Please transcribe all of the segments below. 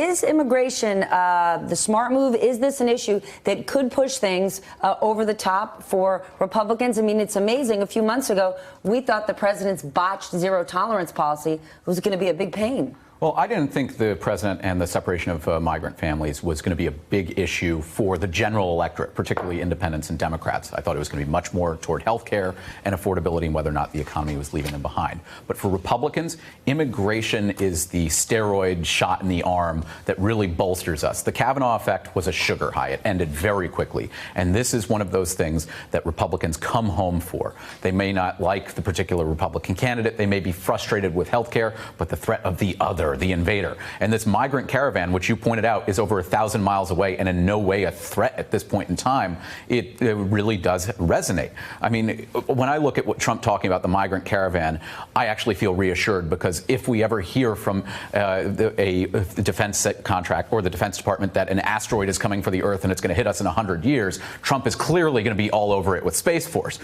is immigration the smart move? Is this an issue that could push things over the top for Republicans? I mean, it's amazing. A few months ago, we thought the president's botched zero tolerance policy was going to be a big pain. Well, I didn't think the president and the separation of migrant families was going to be a big issue for the general electorate, particularly independents and Democrats. I thought it was going to be much more toward health care and affordability and whether or not the economy was leaving them behind. But for Republicans, immigration is the steroid shot in the arm that really bolsters us. The Kavanaugh effect was a sugar high. It ended very quickly. And this is one of those things that Republicans come home for. They may not like the particular Republican candidate. They may be frustrated with health care, but the threat of the other, the invader. And this migrant caravan, which you pointed out, is over 1,000 miles away and in no way a threat at this point in time. It really does resonate. I mean, when I look at what Trump talking about the migrant caravan, I actually feel reassured, because if we ever hear from a defense contract or the Defense Department that an asteroid is coming for the Earth and it's going to hit us in 100 years, Trump is clearly going to be all over it with Space Force.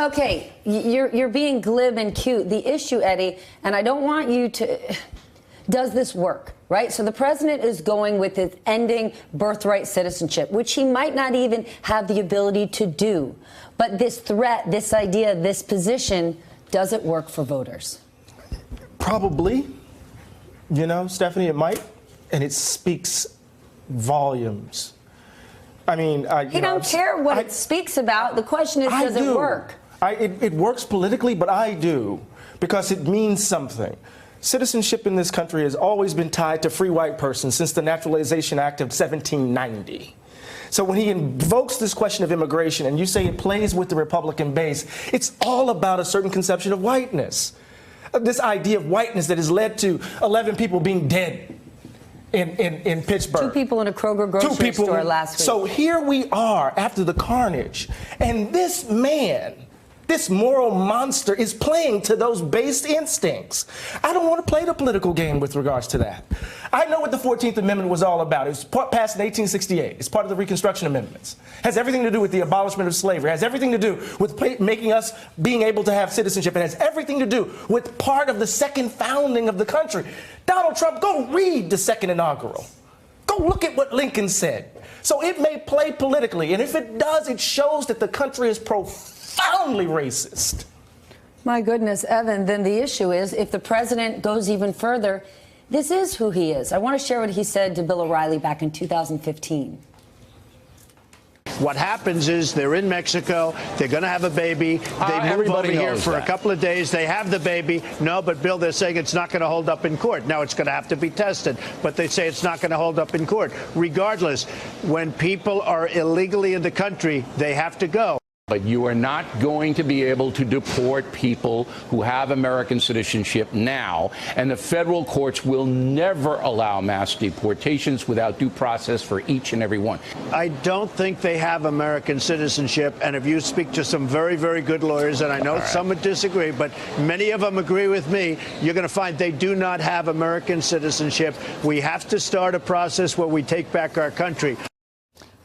Okay, you're being glib and cute. The issue, Eddie, and I don't want you to... Does this work, right? So the president is going with his ending birthright citizenship, which he might not even have the ability to do. But this threat, this idea, this position, does it work for voters? Probably. You know, Stephanie, it might. And it speaks volumes. I mean, you don't care what it speaks about. The question is, does it work? It works politically, but I do, because it means something. Citizenship in this country has always been tied to free white persons since the Naturalization Act of 1790. So when he invokes this question of immigration and you say it plays with the Republican base, it's all about a certain conception of whiteness. This idea of whiteness that has led to 11 people being dead in Pittsburgh. 2 people in a Kroger grocery store last week. So here we are after the carnage, and this man, this moral monster, is playing to those base instincts. I don't want to play the political game with regards to that. I know what the 14th Amendment was all about. It was passed in 1868. It's part of the Reconstruction Amendments. It has everything to do with the abolishment of slavery. It has everything to do with making us being able to have citizenship. It has everything to do with part of the second founding of the country. Donald Trump, go read the second inaugural. Go look at what Lincoln said. So it may play politically, and if it does, it shows that the country is profoundly racist. My goodness, Evan, then the issue is, if the president goes even further, this is who he is. I want to share what he said to Bill O'Reilly back in 2015. What happens is they're in Mexico, they're going to have a baby, they move over here for a couple of days, they have the baby. No, but Bill, they're saying it's not going to hold up in court. Now it's going to have to be tested, but they say it's not going to hold up in court. Regardless, when people are illegally in the country, they have to go. But you are not going to be able to deport people who have American citizenship now, and the federal courts will never allow mass deportations without due process for each and every one. I don't think they have American citizenship, and if you speak to some very, very good lawyers, and I know some would disagree, but many of them agree with me, you're going to find they do not have American citizenship. We have to start a process where we take back our country.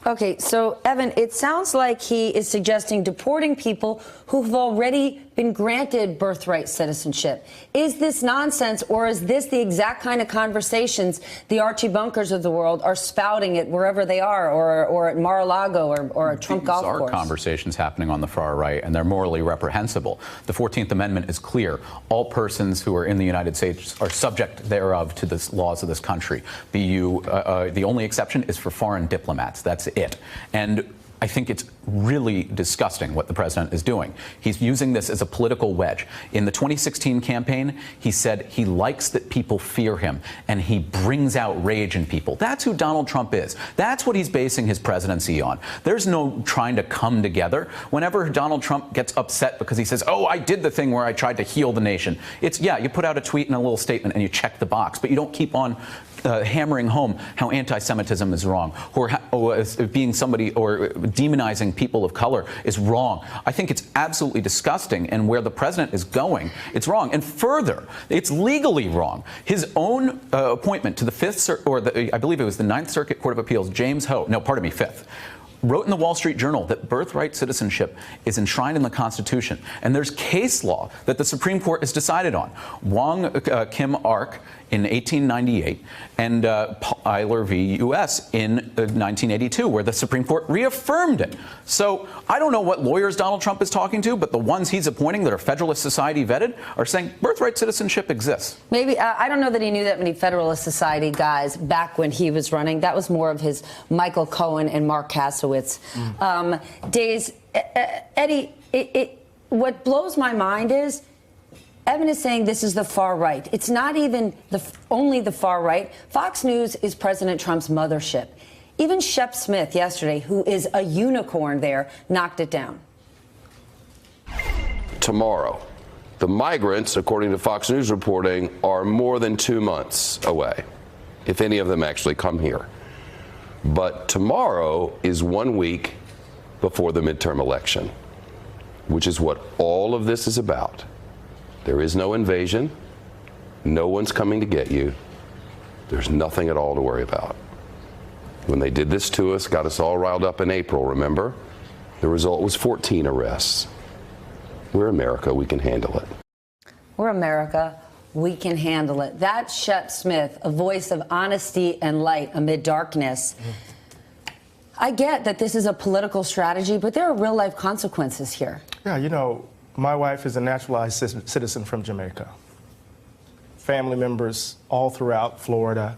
Okay, so, Evan, it sounds like he is suggesting deporting people who've already been granted birthright citizenship. Is this nonsense, or is this the exact kind of conversations the Archie Bunkers of the world are spouting at wherever they are, or at Mar-a-Lago or at Trump Golf Course? These are conversations happening on the far right, and they're morally reprehensible. The 14th Amendment is clear. All persons who are in the United States are subject thereof to the laws of this country. The only exception is for foreign diplomats. That's it. And I think it's really disgusting what the president is doing. He's using this as a political wedge. In the 2016 campaign, he said he likes that people fear him, and he brings out rage in people. That's who Donald Trump is. That's what he's basing his presidency on. There's no trying to come together. Whenever Donald Trump gets upset because he says, oh, I did the thing where I tried to heal the nation, it's, yeah, you put out a tweet and a little statement and you check the box, but you don't keep on hammering home how anti-Semitism is wrong, or being somebody, or demonizing people of color is wrong. I think it's absolutely disgusting, and where the president is going, it's wrong. And further, it's legally wrong. His own appointment to the I believe it was the Ninth Circuit Court of Appeals, James Ho, no, pardon me, Fifth, wrote in the Wall Street Journal that birthright citizenship is enshrined in the Constitution. And there's case law that the Supreme Court has decided on. Wong Kim Ark in 1898 and Eiler v. U.S. in 1982, where the Supreme Court reaffirmed it. So I don't know what lawyers Donald Trump is talking to, but the ones he's appointing that are Federalist Society vetted are saying birthright citizenship exists. Maybe, I don't know that he knew that many Federalist Society guys back when he was running. That was more of his Michael Cohen and Mark Kasowitz days. Eddie, what blows my mind is Evan is saying this is the far right. It's not even only the far right. Fox News is President Trump's mothership. Even Shep Smith yesterday, who is a unicorn there, knocked it down. Tomorrow, the migrants, according to Fox News reporting, are more than 2 months away, if any of them actually come here. But tomorrow is 1 week before the midterm election, which is what all of this is about. There is no invasion. No one's coming to get you. There's nothing at all to worry about. When they did this to us, got us all riled up in April, remember? The result was 14 arrests. We're America, we can handle it. We're America, we can handle it. That's Shep Smith, a voice of honesty and light amid darkness. I get that this is a political strategy, but there are real life consequences here. Yeah, you know, my wife is a naturalized citizen from Jamaica. Family members all throughout Florida.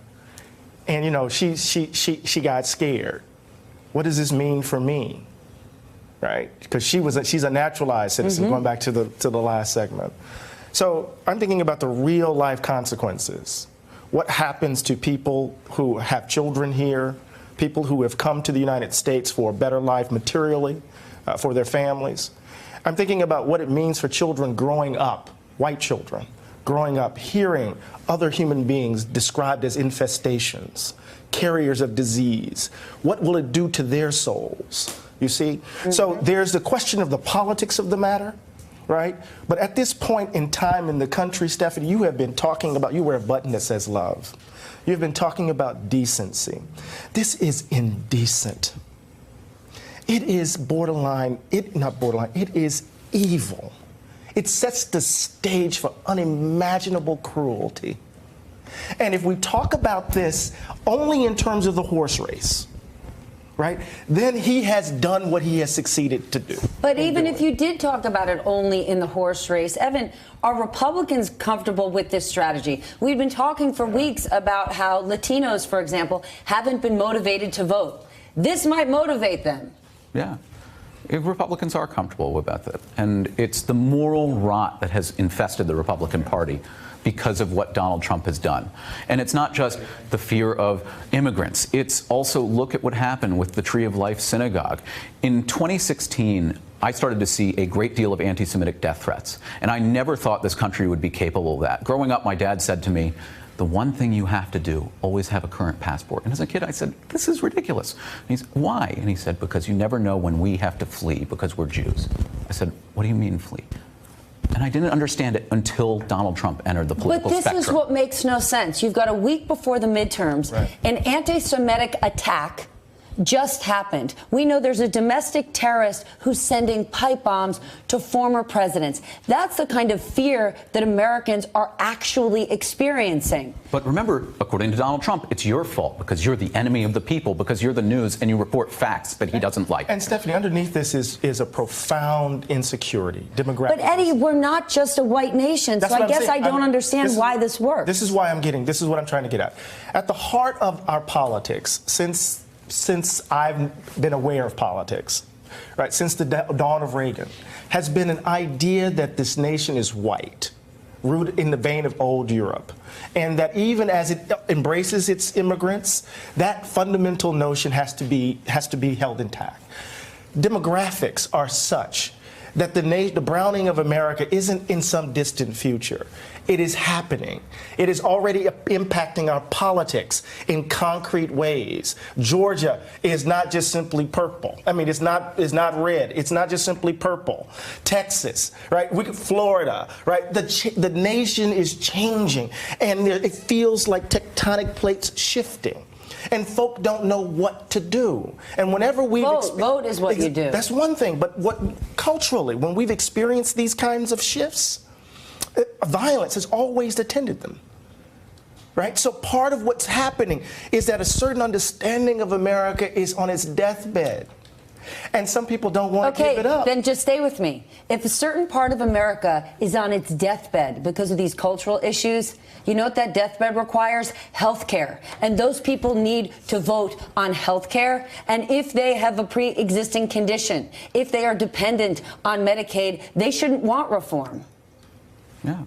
And, you know, she got scared. What does this mean for me? Right? Because she's a naturalized citizen, going back to the last segment. So I'm thinking about the real life consequences. What happens to people who have children here, people who have come to the United States for a better life materially, for their families. I'm thinking about what it means for children growing up, white children, growing up hearing other human beings described as infestations, carriers of disease. What will it do to their souls? You see? So there's the question of the politics of the matter, right? But at this point in time in the country, Stephanie, you have been talking about, you wear a button that says love. You've been talking about decency. This is indecent. It is borderline, not borderline, it is evil. It sets the stage for unimaginable cruelty. And if we talk about this only in terms of the horse race, right, then he has done what he has succeeded to do. But even if you did talk about it only in the horse race, Evan, are Republicans comfortable with this strategy? We've been talking for weeks about how Latinos, for example, haven't been motivated to vote. This might motivate them. Yeah. Republicans are comfortable with that. And it's the moral rot that has infested the Republican Party because of what Donald Trump has done. And it's not just the fear of immigrants. It's also, look at what happened with the Tree of Life Synagogue. In 2016, I started to see a great deal of anti-Semitic death threats. And I never thought this country would be capable of that. Growing up, my dad said to me, the one thing you have to do, always have a current passport. And as a kid, I said, this is ridiculous. And he said, why? And he said, because you never know when we have to flee because we're Jews. I said, what do you mean flee? And I didn't understand it until Donald Trump entered the political spectrum. But this is what makes no sense. You've got a week before the midterms, an anti-Semitic attack just happened. We know there's a domestic terrorist who's sending pipe bombs to former presidents. That's the kind of fear that Americans are actually experiencing. But remember, according to Donald Trump, it's your fault because you're the enemy of the people, because you're the news and you report facts that he doesn't like. And Stephanie, underneath this is a profound insecurity, demographic. But Eddie, we're not just a white nation, so I guess I don't understand why this works. This is what I'm trying to get at. At the heart of our politics, since I've been aware of politics, right, since the dawn of Reagan, has been an idea that this nation is white, rooted in the vein of old Europe, and that even as it embraces its immigrants, that fundamental notion has to be held intact. Demographics are such that the browning of America isn't in some distant future. It is happening. It is already impacting our politics in concrete ways. Georgia is not just simply purple. I mean, it's not red. It's not just simply purple. Texas, right? Florida, right? The nation is changing, and it feels like tectonic plates shifting. And folk don't know what to do. And whenever we vote is what you do. That's one thing. But culturally, when we've experienced these kinds of shifts, violence has always attended them. right? So part of what's happening is that a certain understanding of America is on its deathbed. And some people don't want to give it up. Then just stay with me. If a certain part of America is on its deathbed because of these cultural issues, you know what that deathbed requires? Health care. And those people need to vote on health care. And if they have a pre-existing condition, if they are dependent on Medicaid, they shouldn't want reform. Yeah.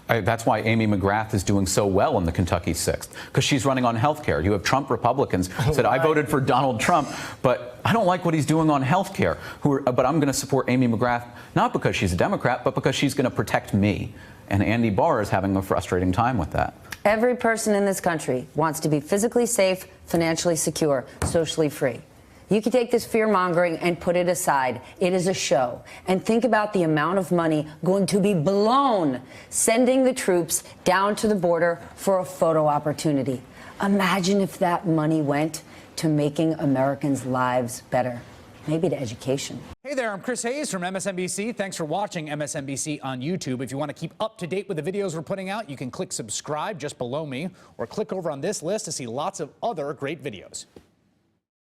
That's why Amy McGrath is doing so well in the Kentucky 6th, because she's running on health care. You have Trump Republicans said, I voted for Donald Trump, but I don't like what he's doing on health care. But I'm going to support Amy McGrath, not because she's a Democrat, but because she's going to protect me. And Andy Barr is having a frustrating time with that. Every person in this country wants to be physically safe, financially secure, socially free. You can take this fear-mongering and put it aside. It is a show. And think about the amount of money going to be blown sending the troops down to the border for a photo opportunity. Imagine if that money went to making Americans' lives better, maybe to education. Hey there, I'm Chris Hayes from MSNBC. Thanks for watching MSNBC on YouTube. If you want to keep up to date with the videos we're putting out, you can click subscribe just below me or click over on this list to see lots of other great videos.